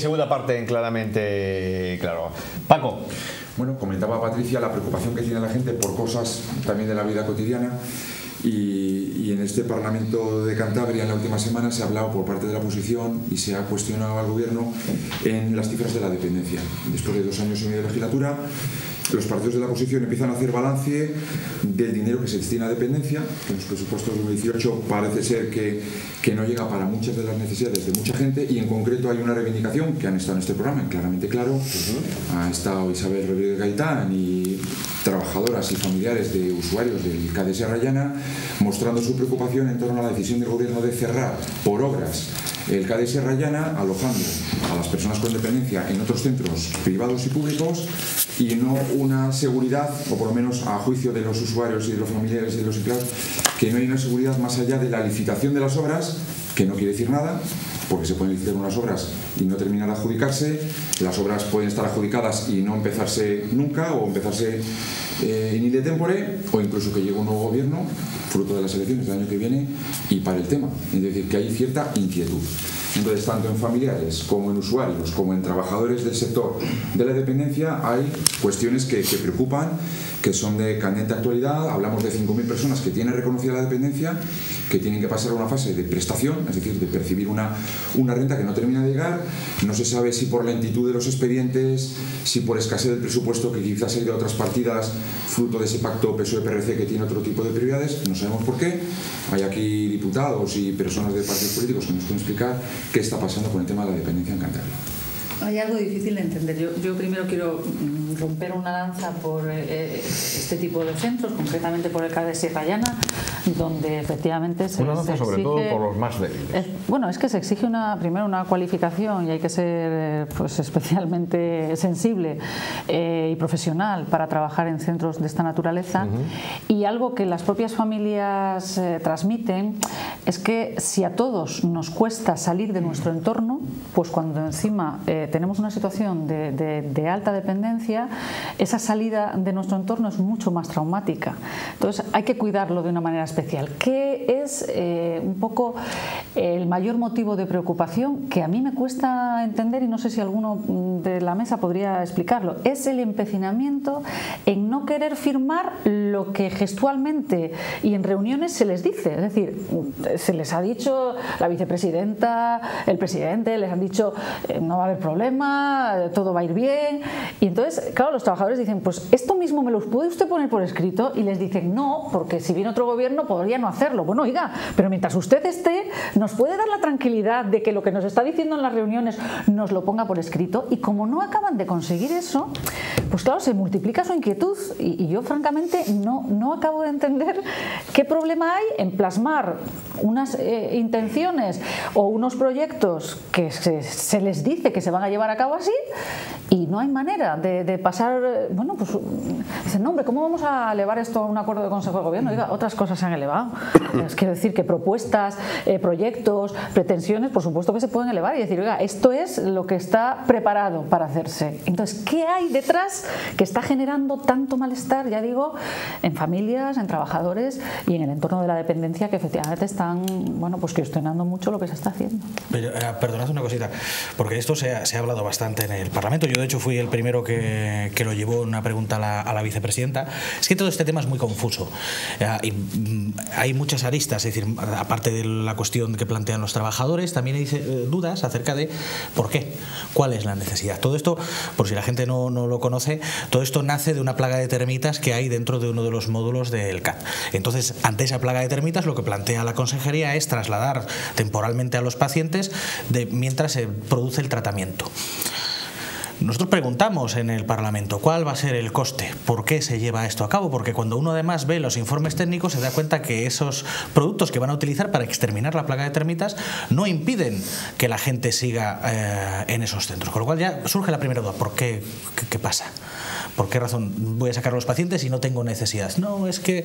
segunda parte claramente claro. Paco. Bueno, comentaba Patricia la preocupación que tiene la gente por cosas también de la vida cotidiana. Y en este Parlamento de Cantabria en la última semana se ha hablado por parte de la oposición y se ha cuestionado al gobierno en las cifras de la dependencia. Después de 2 años y medio de legislatura, los partidos de la oposición empiezan a hacer balance del dinero que se destina a dependencia, que en los presupuestos de 2018 parece ser que no llega para muchas de las necesidades de mucha gente, y en concreto hay una reivindicación que han estado en este programa, claramente claro. Ha estado Isabel Rodríguez Gaitán y trabajadoras y familiares de usuarios del KDS Rayana mostrando su preocupación en torno a la decisión del gobierno de cerrar por obras el KDS Rayana, alojando a las personas con dependencia en otros centros privados y públicos, y no una seguridad, o por lo menos a juicio de los usuarios y de los familiares y de los empleados, que no hay una seguridad más allá de la licitación de las obras, que no quiere decir nada, porque se pueden licitar unas obras y no terminar de adjudicarse. Las obras pueden estar adjudicadas y no empezarse nunca, o empezarse in idem tempore, o incluso que llegue un nuevo gobierno fruto de las elecciones del año que viene y para el tema. Es decir, que hay cierta inquietud. Entonces, tanto en familiares como en usuarios como en trabajadores del sector de la dependencia hay cuestiones que preocupan, que son de candente actualidad. Hablamos de 5.000 personas que tienen reconocida la dependencia, que tienen que pasar a una fase de prestación, es decir, de percibir una renta que no termina de llegar. No se sabe si por lentitud de los expedientes, si por escasez del presupuesto, que quizás ha ido a otras partidas fruto de ese pacto PSOE-PRC que tiene otro tipo de prioridades. No sabemos por qué. Hay aquí diputados y personas de partidos políticos que nos pueden explicar qué está pasando con el tema de la dependencia en Cantabria. Hay algo difícil de entender. Yo primero quiero romper una lanza por este tipo de centros, concretamente por el KDS Rayana, donde efectivamente se una lanza sobre todo por los más débiles. Bueno, es que se exige primero una cualificación, y hay que ser pues especialmente sensible y profesional para trabajar en centros de esta naturaleza. Y algo que las propias familias transmiten es que si a todos nos cuesta salir de nuestro entorno, pues cuando encima tenemos una situación de alta dependencia, esa salida de nuestro entorno es mucho más traumática. Entonces hay que cuidarlo de una manera especial. ¿Qué es un poco el mayor motivo de preocupación que a mí me cuesta entender, y no sé si alguno de la mesa podría explicarlo? Es el empecinamiento en no querer firmar lo que gestualmente y en reuniones se les dice. Es decir, se les ha dicho la vicepresidenta, el presidente, les han dicho no va a haber problema, todo va a ir bien. Y entonces, claro, los trabajadores dicen, pues esto mismo me lo puede usted poner por escrito, y les dicen no, porque si viene otro gobierno podría no hacerlo. Bueno, oiga, pero mientras usted esté, nos puede dar la tranquilidad de que lo que nos está diciendo en las reuniones nos lo ponga por escrito. Y como no acaban de conseguir eso, pues claro, se multiplica su inquietud, y yo francamente no acabo de entender qué problema hay en plasmar unas intenciones o unos proyectos que se les dice que se van a llevar a cabo así, y no hay manera de pasar. Bueno, pues dicen, no, hombre, ¿cómo vamos a elevar esto a un acuerdo de Consejo de Gobierno? Oiga, otras cosas se han elevado. Quiero decir que propuestas, proyectos, pretensiones, por supuesto que se pueden elevar y decir, oiga, esto es lo que está preparado para hacerse. Entonces, ¿qué hay detrás que está generando tanto malestar, ya digo, en familias, en trabajadores y en el entorno de la dependencia, que efectivamente están, bueno, pues cuestionando mucho lo que se está haciendo? Pero, perdonad una cosita, porque esto se ha hablado bastante en el Parlamento. Yo, de hecho, fui el primero que lo llevó en una pregunta a la vicepresidenta. Es que todo este tema es muy confuso. Y hay muchas aristas, es decir, aparte de la cuestión que plantean los trabajadores, también hay dudas acerca de por qué, cuál es la necesidad. Todo esto, por si la gente no lo conoce, todo esto nace de una plaga de termitas que hay dentro de uno de los módulos del CAT. Entonces, ante esa plaga de termitas, lo que plantea la consejería es trasladar temporalmente a los pacientes mientras se produce el tratamiento. Nosotros preguntamos en el Parlamento cuál va a ser el coste, por qué se lleva esto a cabo, porque cuando uno además ve los informes técnicos se da cuenta que esos productos que van a utilizar para exterminar la plaga de termitas no impiden que la gente siga en esos centros. Con lo cual ya surge la primera duda, ¿por qué? ¿Qué pasa? ¿Por qué razón voy a sacar a los pacientes y no tengo necesidad? No, es que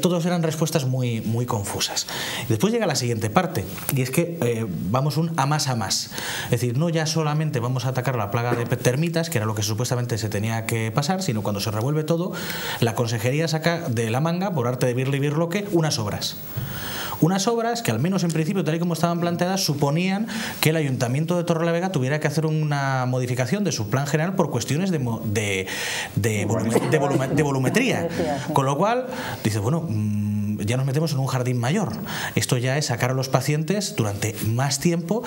todas eran respuestas muy confusas. Y después llega la siguiente parte, y es que vamos a más. Es decir, no ya solamente vamos a atacar la plaga de termitas, que era lo que supuestamente se tenía que pasar, sino cuando se revuelve todo, la consejería saca de la manga, por arte de birli birloque, unas obras Unas obras que, al menos en principio, tal y como estaban planteadas, suponían que el Ayuntamiento de Torrelavega tuviera que hacer una modificación de su plan general por cuestiones de volumetría. Con lo cual, dice, bueno, ya nos metemos en un jardín mayor. Esto ya es sacar a los pacientes durante más tiempo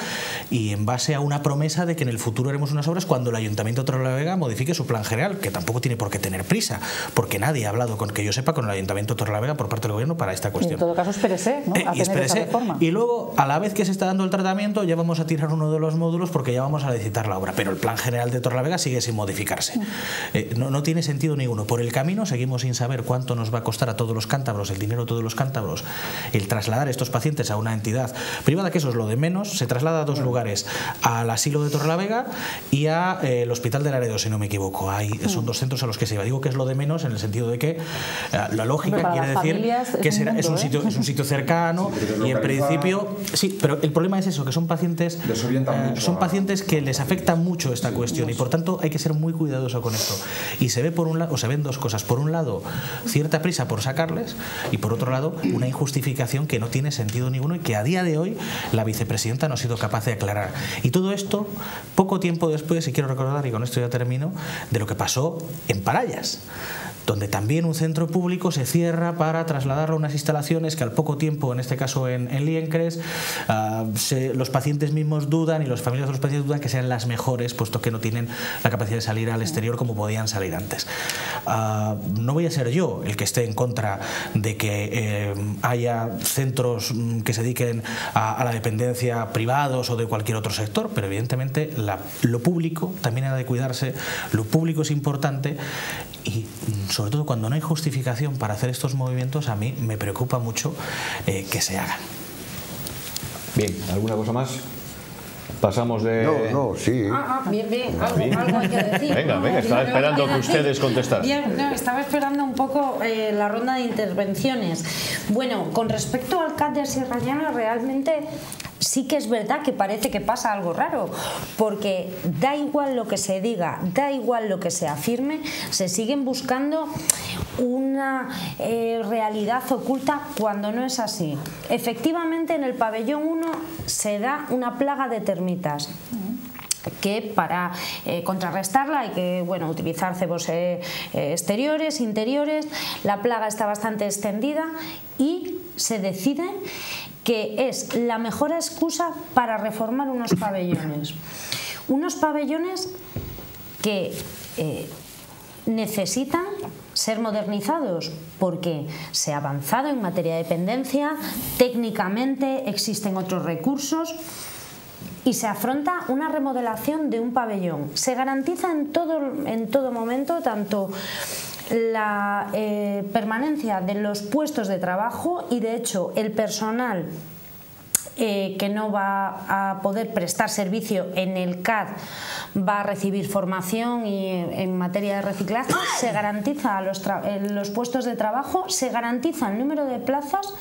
y en base a una promesa de que en el futuro haremos unas obras cuando el Ayuntamiento de Torrelavega modifique su plan general, que tampoco tiene por qué tener prisa, porque nadie ha hablado, que yo sepa, con el Ayuntamiento de Torrelavega por parte del Gobierno para esta cuestión. En todo caso, espérese, ¿no? A tener esa reforma. Y luego, a la vez que se está dando el tratamiento, ya vamos a tirar uno de los módulos porque ya vamos a licitar la obra, pero el plan general de Torrelavega sigue sin modificarse. No tiene sentido ninguno. Por el camino seguimos sin saber cuánto nos va a costar a todos los cántabros, el dinero de todos los cántabros, el trasladar a estos pacientes a una entidad privada, que eso es lo de menos. Se traslada a dos lugares, al asilo de Torrelavega y al Hospital de Laredo, si no me equivoco. Son dos centros a los que se iba. Digo que es lo de menos en el sentido de que la lógica quiere decir que es un sitio cercano y en principio sí, pero el problema es eso, que son pacientes que les afecta mucho esta cuestión y por tanto hay que ser muy cuidadoso con esto. Y se ve por un lado, o se ven dos cosas: por un lado, cierta prisa por sacarles, y por otro lado, una injustificación que no tiene sentido ninguno y que a día de hoy la vicepresidenta no ha sido capaz de aclarar. Y todo esto poco tiempo después, y quiero recordar, y con esto ya termino, de lo que pasó en Parallas, donde también un centro público se cierra para trasladarlo a unas instalaciones que al poco tiempo, en este caso en Liencres, los pacientes mismos dudan y las familias de los pacientes dudan que sean las mejores, puesto que no tienen la capacidad de salir al exterior como podían salir antes. No voy a ser yo el que esté en contra de que haya centros que se dediquen a la dependencia, privados o de cualquier otro sector, pero evidentemente lo público también ha de cuidarse, lo público es importante y sobre todo cuando no hay justificación para hacer estos movimientos, a mí me preocupa mucho que se hagan. Bien, ¿alguna cosa más? Pasamos de... Sí. Bien. Algo hay que decir. Venga, estaba esperando que ustedes contestaran. Bien, estaba esperando un poco la ronda de intervenciones. Bueno, con respecto al CAT de Sierra Llana, realmente sí que es verdad que parece que pasa algo raro, porque da igual lo que se diga, da igual lo que se afirme, se siguen buscando una realidad oculta cuando no es así. Efectivamente, en el pabellón 1 se da una plaga de termitas, que para contrarrestarla hay que utilizar cebos exteriores, interiores. La plaga está bastante extendida y se decide que es la mejor excusa para reformar unos pabellones. Unos pabellones que necesitan ser modernizados porque se ha avanzado en materia de dependencia, técnicamente existen otros recursos y se afronta una remodelación de un pabellón. Se garantiza en todo momento tanto la permanencia de los puestos de trabajo y de hecho el personal que no va a poder prestar servicio en el CAD va a recibir formación y en materia de reciclaje se garantiza los puestos de trabajo, se garantiza el número de plazas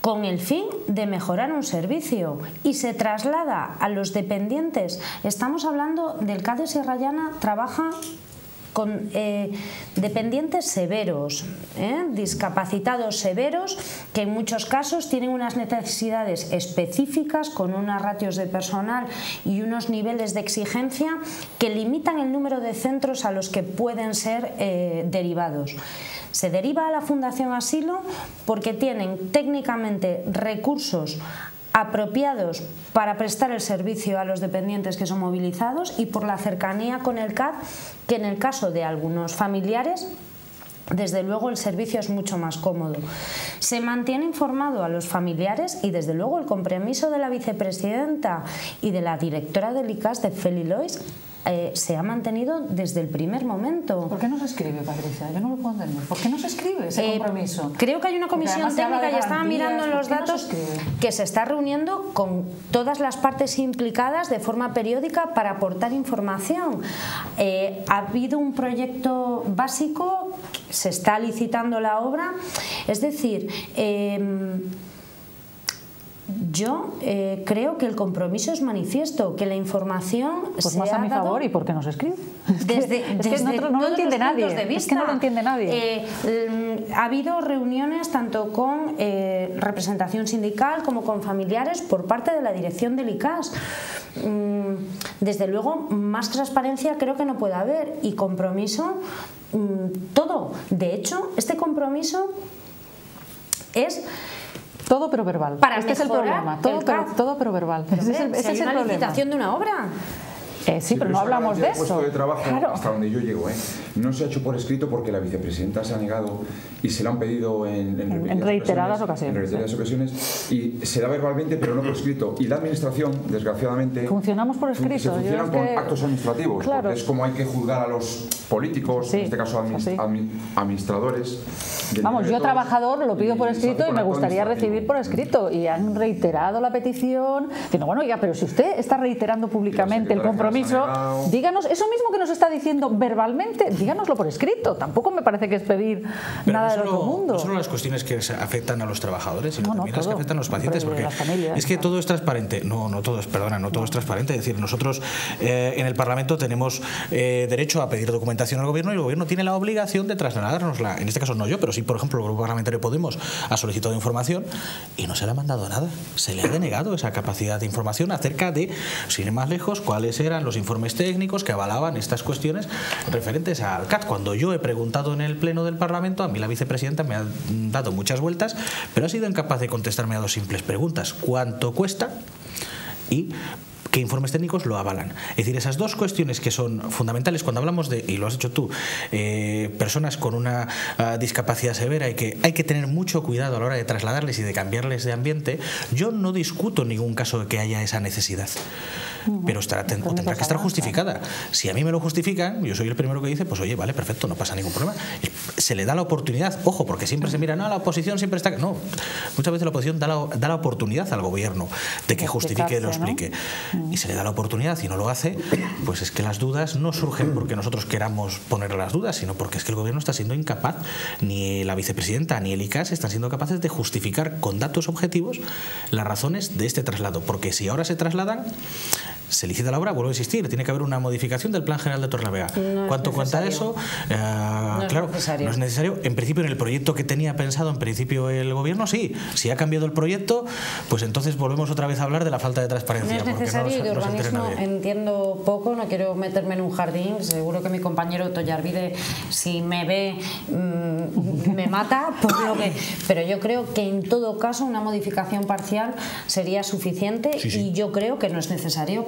con el fin de mejorar un servicio y se traslada a los dependientes. Estamos hablando del CAD de Sierra Llana, trabaja con dependientes severos, discapacitados severos, que en muchos casos tienen unas necesidades específicas, con unas ratios de personal y unos niveles de exigencia que limitan el número de centros a los que pueden ser derivados. Se deriva a la Fundación Asilo porque tienen técnicamente recursos apropiados para prestar el servicio a los dependientes que son movilizados y por la cercanía con el CAD, que en el caso de algunos familiares desde luego el servicio es mucho más cómodo. Se mantiene informado a los familiares y desde luego el compromiso de la vicepresidenta y de la directora del ICAS, de Feli Lois, se ha mantenido desde el primer momento. ¿Por qué no se escribe, Patricia? Yo no lo puedo entender. ¿Por qué no se escribe ese compromiso? Creo que hay una comisión técnica, y estaba mirando los datos, que se está reuniendo con todas las partes implicadas de forma periódica para aportar información. Ha habido un proyecto básico, se está licitando la obra, es decir, Yo creo que el compromiso es manifiesto, que la información pues se más a mi dado favor, ¿y por qué no se escribe? desde no lo entiende nadie. puntos de vista. Es que no lo entiende nadie. Ha habido reuniones tanto con representación sindical como con familiares por parte de la dirección del ICAS. Desde luego, más transparencia creo que no puede haber, y compromiso, todo. De hecho, este compromiso es todo pero verbal. Para este es el problema. Todo pero verbal. Ese es el una problema. licitación de una obra. Sí, pero no hablamos de eso. El puesto de trabajo, claro, hasta donde yo llego, no se ha hecho por escrito porque la vicepresidenta se ha negado y se lo han pedido en reiteradas ocasiones. En reiteradas ocasiones, y se da verbalmente, pero no por escrito. Y la administración, desgraciadamente, funcionamos por escrito. Se funcionan con actos administrativos, claro, porque es como hay que juzgar a los políticos, sí, en este caso administradores. Vamos, yo trabajador lo pido por escrito y me gustaría recibir por escrito, y han reiterado la petición, diciendo, bueno, ya, pero si usted está reiterando públicamente el compromiso, díganos eso mismo que nos está diciendo verbalmente, díganoslo por escrito. Tampoco me parece que es pedir nada del otro mundo. No solo las cuestiones que afectan a los trabajadores, sino también las que afectan a los pacientes, porque las familias, es que todo es transparente. No todo es transparente. Es decir, nosotros en el Parlamento tenemos derecho a pedir documentación al Gobierno, y el Gobierno tiene la obligación de trasladárnosla. En este caso no yo, pero sí, por ejemplo, el Grupo Parlamentario Podemos ha solicitado información y no se le ha mandado nada. Se le ha denegado esa capacidad de información acerca de, sin ir más lejos, cuáles eran los informes técnicos que avalaban estas cuestiones referentes al CAT. Cuando yo he preguntado en el Pleno del Parlamento, a mí la vicepresidenta me ha dado muchas vueltas, pero ha sido incapaz de contestarme a dos simples preguntas: ¿cuánto cuesta? Y ¿qué informes técnicos lo avalan? Es decir, esas dos cuestiones que son fundamentales cuando hablamos de, y lo has hecho tú, personas con una discapacidad severa, y que hay que tener mucho cuidado a la hora de trasladarles y de cambiarles de ambiente. Yo no discuto en ningún caso de que haya esa necesidad, pero tendrá que estar justificada. Si a mí me lo justifican, yo soy el primero que dice, pues oye, vale, perfecto, no pasa ningún problema. Se le da la oportunidad, ojo, porque siempre se mira, no, la oposición siempre está... No, muchas veces la oposición da la oportunidad al Gobierno de que justifique y lo explique. Y se le da la oportunidad y no lo hace, pues es que las dudas no surgen porque nosotros queramos poner las dudas, sino porque es que el Gobierno está siendo incapaz, ni la vicepresidenta ni el ICAS están siendo capaces de justificar con datos objetivos las razones de este traslado. Porque si ahora se trasladan, se licita la obra, vuelvo a insistir, tiene que haber una modificación del Plan General de Torrelavega. ¿Cuánto cuenta eso? Claro, no es necesario. En principio, en el proyecto que tenía pensado, en principio el Gobierno, sí. Si ha cambiado el proyecto, pues entonces volvemos otra vez a hablar de la falta de transparencia. No es necesario, y de urbanismo entiendo poco, no quiero meterme en un jardín. Seguro que mi compañero Tollarvide, si me ve, me mata, pero yo creo que en todo caso una modificación parcial sería suficiente, y yo creo que no es necesario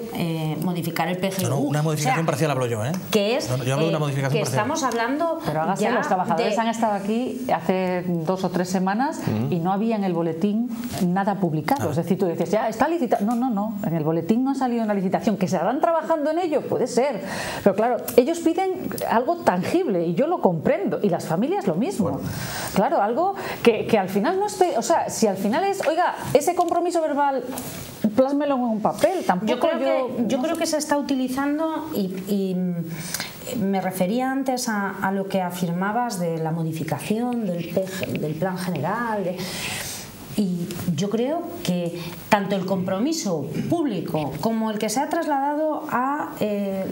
modificar el PGU. No, una modificación parcial hablo yo, que es yo hablo de una modificación que parcial. Estamos hablando, pero hágase, los trabajadores han estado aquí hace 2 o 3 semanas y no había en el boletín nada publicado. Es decir, tú dices, ya está licitado. No, en el boletín no ha salido una licitación. Que se estarán trabajando en ello, puede ser, pero claro, ellos piden algo tangible, y yo lo comprendo, y las familias lo mismo. Bueno. Claro, algo que al final no esté, o sea, si al final es, oiga, ese compromiso verbal, plásmelo en un papel. Tampoco yo creo que se está utilizando, y me refería antes a lo que afirmabas de la modificación del plan general. Y yo creo que tanto el compromiso público como el que se ha trasladado a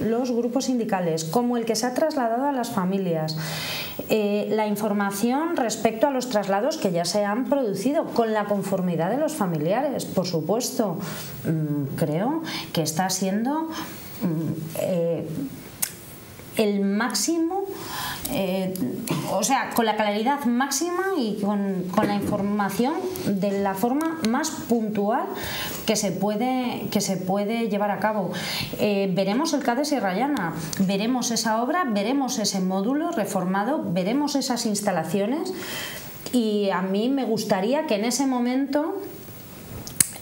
los grupos sindicales, como el que se ha trasladado a las familias, la información respecto a los traslados que ya se han producido con la conformidad de los familiares, por supuesto, creo que está siendo el máximo, o sea, con la claridad máxima y con la información de la forma más puntual que se puede llevar a cabo. Veremos el CAT de Sierra Llana, veremos esa obra, veremos ese módulo reformado, veremos esas instalaciones, y a mí me gustaría que en ese momento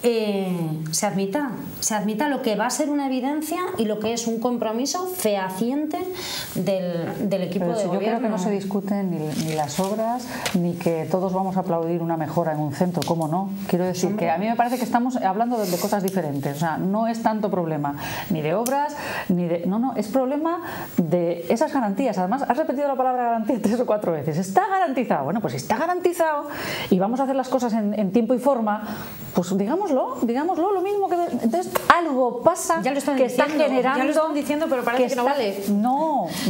se admita lo que va a ser una evidencia y lo que es un compromiso fehaciente del equipo de gobierno. Yo creo que no se discuten ni las obras, ni que todos vamos a aplaudir una mejora en un centro, ¿cómo no? Quiero decir que a mí me parece que estamos hablando de cosas diferentes. O sea, no es tanto problema ni de obras, ni de... No, es problema de esas garantías. Además, has repetido la palabra garantía 3 o 4 veces. Está garantizado. Bueno, pues si está garantizado y vamos a hacer las cosas en tiempo y forma, pues digamos digámoslo lo mismo que... Entonces, algo pasa Ya lo están que diciendo, está generando... ya lo están diciendo, pero parece que no vale.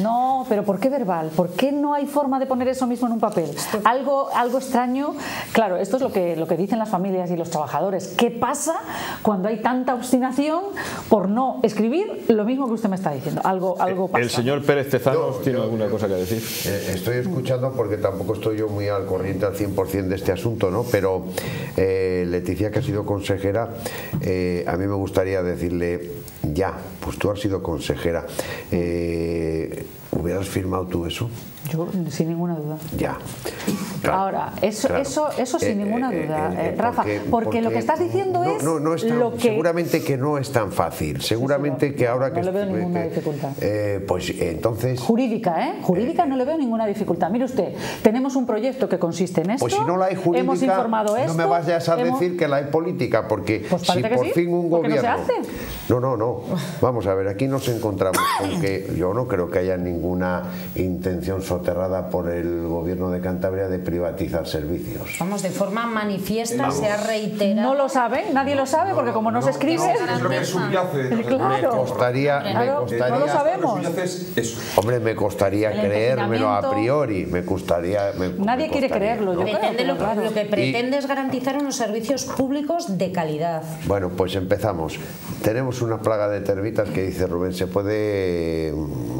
No, pero ¿por qué verbal? ¿Por qué no hay forma de poner eso mismo en un papel? Algo extraño. Claro, esto es lo que dicen las familias y los trabajadores. ¿Qué pasa cuando hay tanta obstinación por no escribir lo mismo que usted me está diciendo? Algo pasa. El señor Pérez Tezanos tiene alguna cosa que decir. Estoy escuchando porque tampoco estoy yo muy al corriente al 100% de este asunto, ¿no? Pero Leticia, que ha sido consejera, a mí me gustaría decirle, ya, pues tú has sido consejera, ¿hubieras firmado tú eso? Yo, sin ninguna duda. Ya. Claro, ahora, eso sin ninguna duda, Rafa, porque lo que estás diciendo es lo que... Seguramente que no es tan fácil, seguramente que ahora que... No le veo ninguna dificultad. Pues entonces... Jurídica, Jurídica no le veo ninguna dificultad. Mire usted, tenemos un proyecto que consiste en esto, pues si no la hay jurídica, hemos informado esto... No me vayas a decir que la hay política, porque pues si por fin un gobierno... ¿No se hace? No. Vamos a ver, aquí nos encontramos con que yo no creo que haya ninguna intención soterrada por el gobierno de Cantabria de privatizar servicios. Vamos, de forma manifiesta se ha reiterado. No lo saben, nadie lo sabe, porque como no se escribe... Es lo que subyace. Claro. Me costaría, no lo sabemos. Hombre, me costaría creérmelo a priori. Nadie quiere creerlo, yo creo. Lo que pretende es garantizar unos servicios públicos de calidad. Bueno, pues empezamos. Tenemos una plaga de termitas que dice Rubén, se puede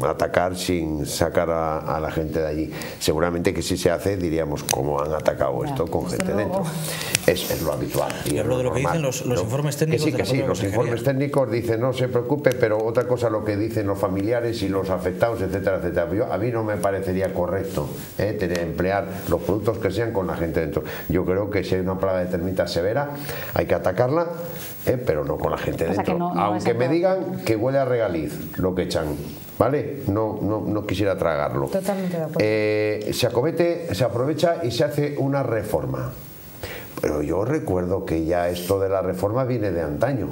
atacar sin sacar a la gente de allí. Seguramente que si se hace, diríamos cómo han atacado esto con gente dentro. Es lo habitual. Y hablo de lo que dicen los informes técnicos. Que sí, los informes técnicos dicen no se preocupe, pero otra cosa lo que dicen los familiares y los afectados, etcétera, etcétera. A mí no me parecería correcto emplear los productos que sean con la gente dentro. Yo creo que si hay una plaga de termitas severa, hay que atacarla, pero no con la gente dentro. Aunque me digan que huele a regaliz lo que echan. ¿Vale? No quisiera tragarlo. Totalmente de acuerdo. Se aprovecha y se hace una reforma. Pero yo recuerdo que ya esto de la reforma viene de antaño.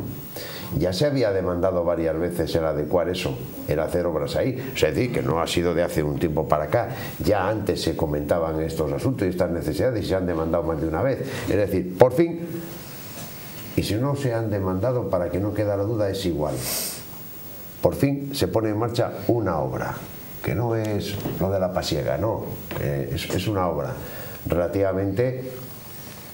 Ya se había demandado varias veces el adecuar eso, el hacer obras ahí. Es decir, que no ha sido de hace un tiempo para acá. Ya antes se comentaban estos asuntos y estas necesidades y se han demandado más de una vez. Es decir, por fin, y si no se han demandado, para que no quede la duda, es igual. Por fin se pone en marcha una obra, que no es lo de la pasiega, no, es una obra relativamente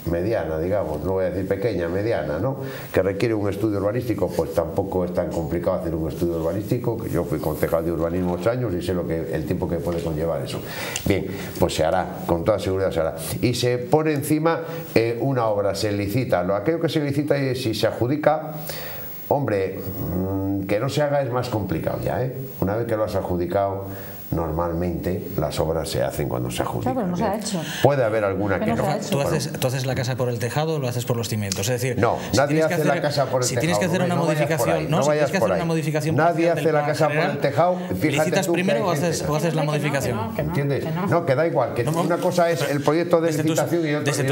mediana, digamos, no voy a decir pequeña, mediana, ¿no? Que requiere un estudio urbanístico, pues tampoco es tan complicado hacer un estudio urbanístico, que yo fui concejal de urbanismo 8 años y sé el tiempo que puede conllevar eso. Bien, pues se hará, con toda seguridad se hará. Y se pone encima una obra, se licita, aquello que se licita y si se adjudica, hombre, que no se haga es más complicado ya, Una vez que lo has adjudicado, normalmente las obras se hacen cuando se adjudican. Claro, pero no se ha hecho. Puede haber alguna que no. ¿Tú haces la casa por el tejado o lo haces por los cimientos? Es decir, no, nadie hace la casa por el tejado. Si tienes que hacer una modificación, nadie hace la casa por el tejado. ¿Licitas primero o haces la modificación? ¿Entiendes? No, que da igual, que una cosa es el proyecto de licitación y otra desde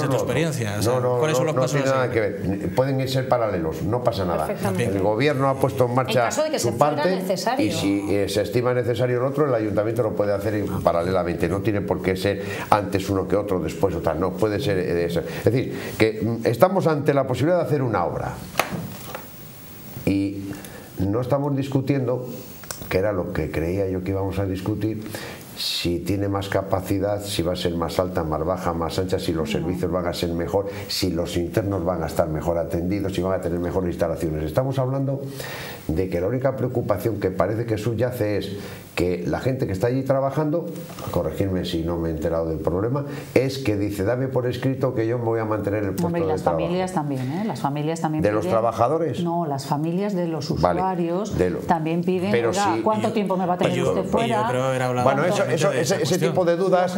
tu experiencia. ¿Cuáles son los pasos? No tiene nada que ver. Pueden ser paralelos, no pasa nada. El gobierno ha puesto en marcha su parte y si se estima necesario el otro, el ayuntamiento lo puede hacer paralelamente, no tiene por qué ser antes uno que otro, después otra, no, puede ser eso. Es decir, que estamos ante la posibilidad de hacer una obra y no estamos discutiendo, que era lo que creía yo que íbamos a discutir, si tiene más capacidad, si va a ser más alta, más baja, más ancha, si los servicios van a ser mejor, si los internos van a estar mejor atendidos, si van a tener mejores instalaciones. Estamos hablando de que la única preocupación que parece que subyace es que la gente que está allí trabajando, corregirme si no me he enterado del problema, es que dice, dame por escrito que yo me voy a mantener el puesto de trabajo. Las familias también, las familias también ¿De piden, los trabajadores? No, las familias de los usuarios también piden, pero ¿cuánto tiempo me va a tener usted fuera? Yo creo haber hablado ese tipo de dudas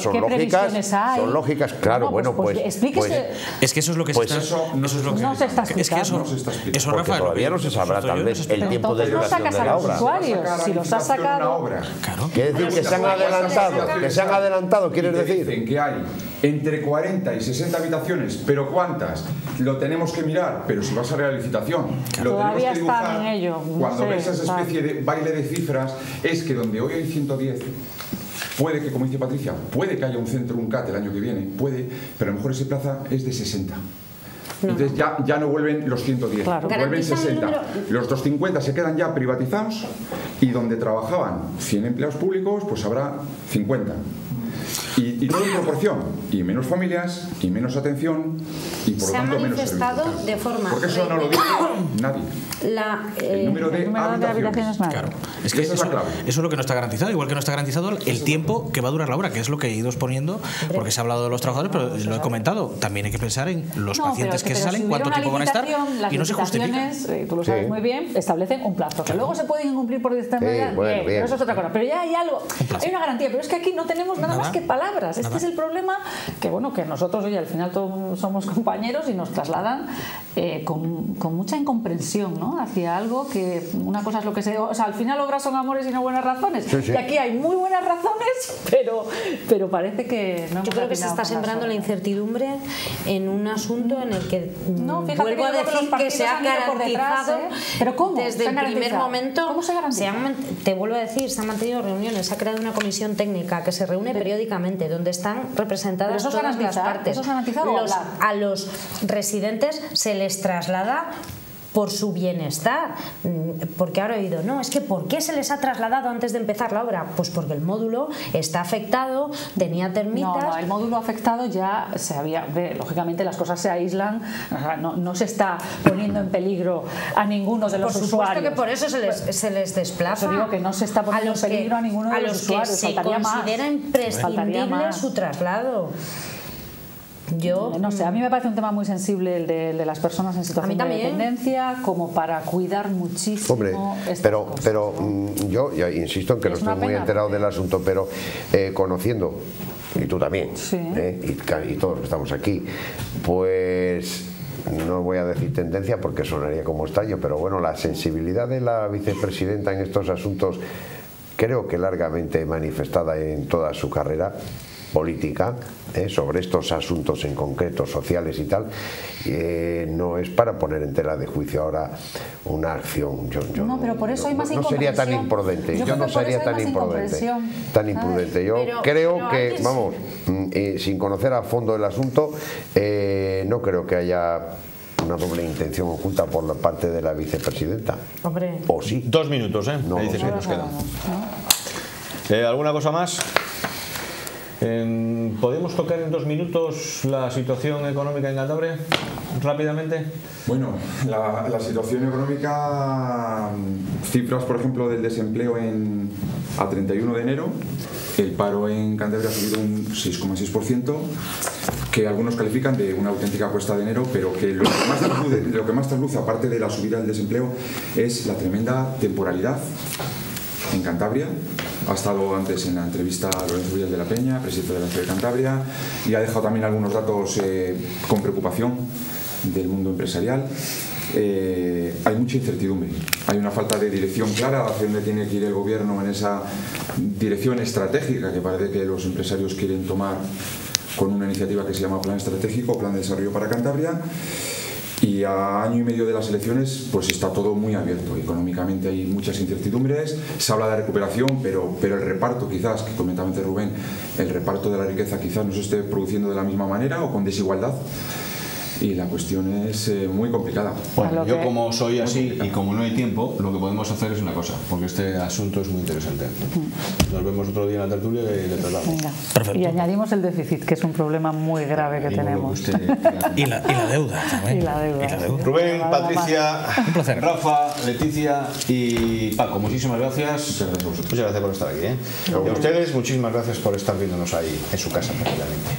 son lógicas, claro, no, pues explíquese. Es que eso es lo que no se está explicando. Eso, Rafa, todavía no se sabrá tal vez el tiempo de duración de la obra. Si los has sacado, quiere decir que se han adelantado, quieres decir. Dicen que hay entre 40 y 60 habitaciones, pero ¿cuántas? Lo tenemos que mirar, pero si vas a la licitación, lo tenemos que dibujar. Cuando ves esa especie de baile de cifras, es que donde hoy hay 110, puede que, como dice Patricia, puede que haya un centro, un CAT el año que viene, puede, pero a lo mejor esa plaza es de 60. Entonces ya no vuelven los 110, Claro. vuelven 60. Los 250 se quedan ya privatizados y donde trabajaban 100 empleados públicos, pues habrá 50. Y todo en proporción, y menos familias, y menos atención, y por lo tanto menos servicios. Se ha manifestado de forma... Porque eso no lo dice nadie. El número de habitaciones. Claro, es que eso es lo que no está garantizado, igual que no está garantizado el tiempo que va a durar la obra, que es lo que he ido exponiendo, porque se ha hablado de los trabajadores, pero lo he comentado, también hay que pensar en los pacientes que salen, cuánto tiempo van a estar, y no se justifica. Tú lo sabes muy bien, establecen un plazo, que luego se pueden incumplir por distemporidad, pero eso es otra cosa, pero ya hay algo, hay una garantía, pero es que aquí no tenemos nada más que palabras, este es el problema, que bueno, que nosotros, oye, al final todos somos compañeros y nos trasladan con mucha incomprensión, ¿no? Hacia algo que una cosa es lo que o sea, al final obras son amores y no buenas razones, y aquí hay muy buenas razones, pero parece que no. Yo creo que se está sembrando la incertidumbre en un asunto en el que vuelvo a decir que se ha garantizado pero ¿cómo? Desde el primer momento. ¿Cómo se garantiza? Te vuelvo a decir, se han mantenido reuniones, se ha creado una comisión técnica que se reúne periódicamente, donde están representadas todas las partes. ¿Eso es garantizado? A los residentes se les traslada por su bienestar, porque ahora he oído, no, es que ¿por qué se les ha trasladado antes de empezar la obra? Pues porque el módulo está afectado, tenía termitas. No, el módulo afectado ya se había, lógicamente las cosas se aíslan, no se está poniendo en peligro a ninguno de los usuarios. Por supuesto que por eso se les desplaza. Yo digo que no se está poniendo en peligro a ninguno de los usuarios. A los que se considera imprescindible su traslado. Yo no sé, a mí me parece un tema muy sensible el de las personas en situación de dependencia, como para cuidar muchísimo. Hombre, pero yo ya insisto en que no estoy muy enterado del asunto, pero conociendo, y tú también, y todos los que estamos aquí, pues no voy a decir tendencia porque sonaría como estallo, pero bueno, la sensibilidad de la vicepresidenta en estos asuntos, creo que largamente manifestada en toda su carrera política, sobre estos asuntos en concreto, sociales y tal, no es para poner en tela de juicio ahora una acción. No, pero por eso hay más incomprensión. No sería tan imprudente. Yo no sería tan imprudente. Yo creo que, vamos, sin conocer a fondo el asunto, no creo que haya una doble intención oculta por la parte de la vicepresidenta. Hombre. ¿O sí? 2 minutos, ¿eh? No, me dices que nos quedan. ¿Alguna cosa más? ¿Podemos tocar en 2 minutos la situación económica en Cantabria? Rápidamente. Bueno, la situación económica, cifras por ejemplo del desempleo a 31 de enero, el paro en Cantabria ha subido un 6,6%, que algunos califican de una auténtica cuesta de enero, pero que lo que más trasluce, aparte de la subida del desempleo, es la tremenda temporalidad en Cantabria. Ha estado antes en la entrevista a Lorenzo Villas de la Peña, presidente de la Ciudad de Cantabria, y ha dejado también algunos datos con preocupación del mundo empresarial. Hay mucha incertidumbre, hay una falta de dirección clara hacia dónde tiene que ir el gobierno en esa dirección estratégica que parece que los empresarios quieren tomar con una iniciativa que se llama Plan Estratégico, Plan de Desarrollo para Cantabria. Y a año y medio de las elecciones pues está todo muy abierto, económicamente hay muchas incertidumbres, se habla de recuperación, pero el reparto quizás, que comentaba antes Rubén, el reparto de la riqueza quizás no se esté produciendo de la misma manera o con desigualdad. Y la cuestión es muy complicada. Bueno, yo como soy así y como no hay tiempo, lo que podemos hacer es una cosa, porque este asunto es muy interesante. Nos vemos otro día en la tertulia y le tratamos. Perfecto. Y añadimos el déficit, que es un problema muy grave que tenemos. Y la deuda también. Y la deuda. Rubén, Patricia, un placer. Rafa, Leticia y Paco, muchísimas gracias. Muchas gracias por estar aquí. Y a ustedes, muchísimas gracias por estar viéndonos ahí en su casa, prácticamente.